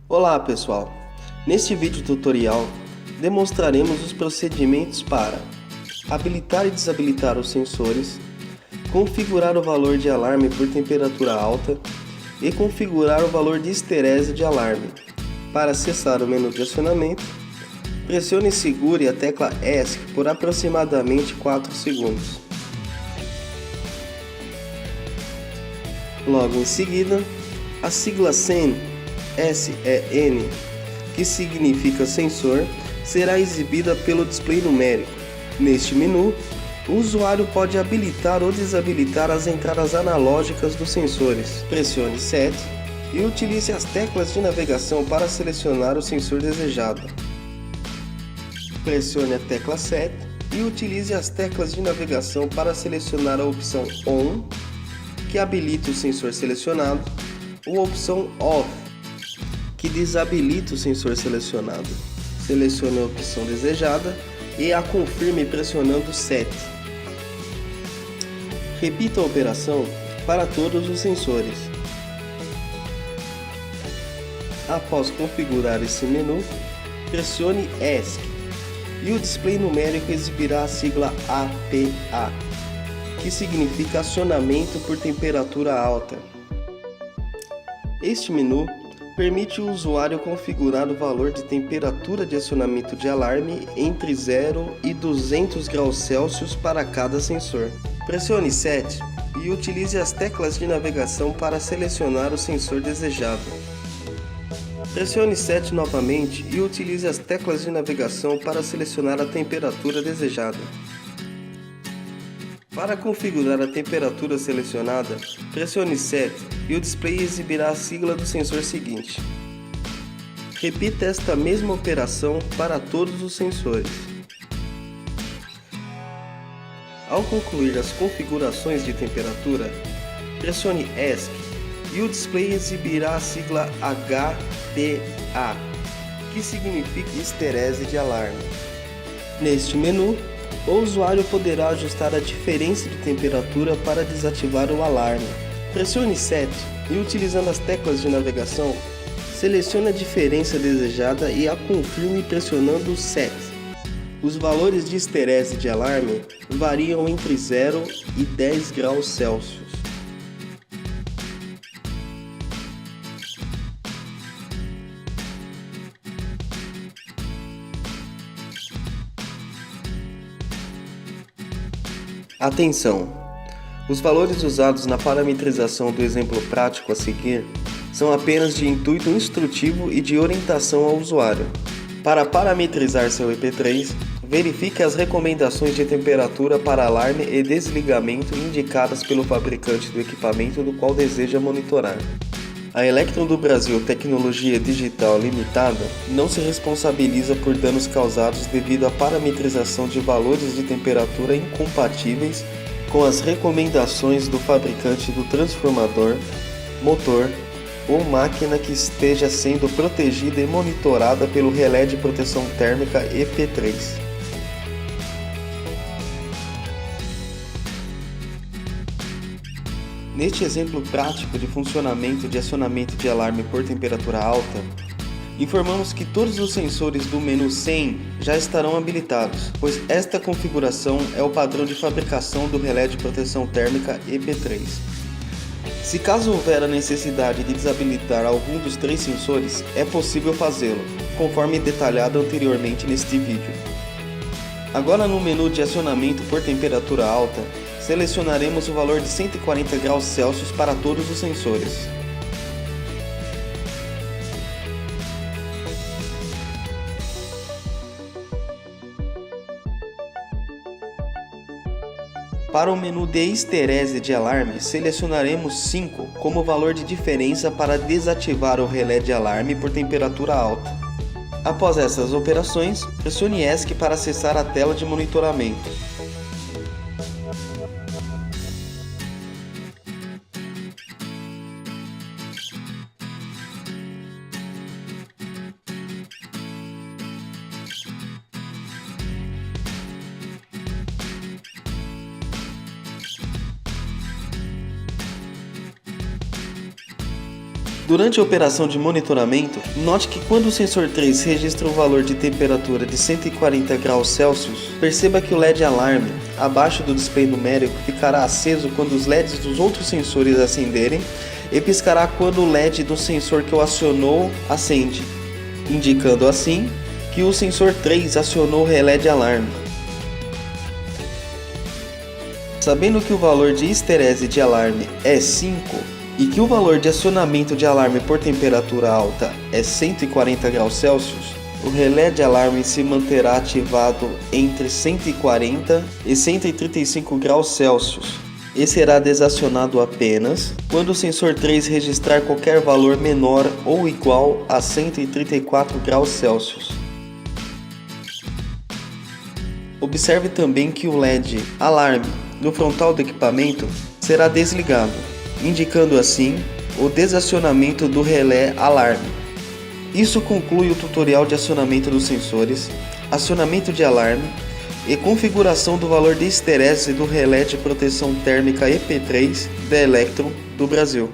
Olá pessoal, neste vídeo tutorial demonstraremos os procedimentos para habilitar e desabilitar os sensores, configurar o valor de alarme por temperatura alta e configurar o valor de histerese de alarme. Para acessar o menu de acionamento, pressione e segure a tecla ESC por aproximadamente 4 segundos. Logo em seguida, a sigla SEN, S-E-N, que significa sensor, será exibida pelo display numérico. Neste menu, o usuário pode habilitar ou desabilitar as entradas analógicas dos sensores. Pressione SET e utilize as teclas de navegação para selecionar o sensor desejado. Pressione a tecla SET e utilize as teclas de navegação para selecionar a opção ON, que habilita o sensor selecionado, ou a opção OFF, que desabilita o sensor selecionado. Selecione a opção desejada e a confirme pressionando SET. Repita a operação para todos os sensores. Após configurar esse menu, pressione ESC e o display numérico exibirá a sigla APA, que significa acionamento por temperatura alta. Este menu permite o usuário configurar o valor de temperatura de acionamento de alarme entre 0 e 200 graus Celsius para cada sensor. Pressione SET e utilize as teclas de navegação para selecionar o sensor desejado. Pressione SET novamente e utilize as teclas de navegação para selecionar a temperatura desejada. Para configurar a temperatura selecionada, pressione SET e o display exibirá a sigla do sensor seguinte. Repita esta mesma operação para todos os sensores. Ao concluir as configurações de temperatura, pressione ESC e o display exibirá a sigla HTA, que significa histerese de alarme. Neste menu, o usuário poderá ajustar a diferença de temperatura para desativar o alarme. Pressione SET e, utilizando as teclas de navegação, selecione a diferença desejada e a confirme pressionando SET. Os valores de histerese de alarme variam entre 0 e 10 graus Celsius. Atenção! Os valores usados na parametrização do exemplo prático a seguir são apenas de intuito instrutivo e de orientação ao usuário. Para parametrizar seu EP3, verifique as recomendações de temperatura para alarme e desligamento indicadas pelo fabricante do equipamento do qual deseja monitorar. A Electron do Brasil Tecnologia Digital Limitada não se responsabiliza por danos causados devido à parametrização de valores de temperatura incompatíveis com as recomendações do fabricante do transformador, motor ou máquina que esteja sendo protegida e monitorada pelo relé de proteção térmica EP3. Neste exemplo prático de funcionamento de acionamento de alarme por temperatura alta, informamos que todos os sensores do menu SEN já estarão habilitados, pois esta configuração é o padrão de fabricação do relé de proteção térmica EP3. Se caso houver a necessidade de desabilitar algum dos 3 sensores, é possível fazê-lo, conforme detalhado anteriormente neste vídeo. Agora no menu de acionamento por temperatura alta, selecionaremos o valor de 140 graus Celsius para todos os sensores. Para o menu de histerese de alarme, selecionaremos 5 como valor de diferença para desativar o relé de alarme por temperatura alta. Após essas operações, pressione ESC para acessar a tela de monitoramento. Durante a operação de monitoramento, note que quando o sensor 3 registra o valor de temperatura de 140 graus Celsius, perceba que o LED alarme, abaixo do display numérico, ficará aceso quando os LEDs dos outros sensores acenderem e piscará quando o LED do sensor que o acionou acende, indicando assim que o sensor 3 acionou o relé de alarme. Sabendo que o valor de histerese de alarme é 5, e que o valor de acionamento de alarme por temperatura alta é 140 graus Celsius, o relé de alarme se manterá ativado entre 140 e 135 graus Celsius e será desacionado apenas quando o sensor 3 registrar qualquer valor menor ou igual a 134 graus Celsius. Observe também que o LED alarme no frontal do equipamento será desligado, indicando assim o desacionamento do relé alarme. Isso conclui o tutorial de acionamento dos sensores, acionamento de alarme e configuração do valor de histerese do relé de proteção térmica EP3 da Electron do Brasil.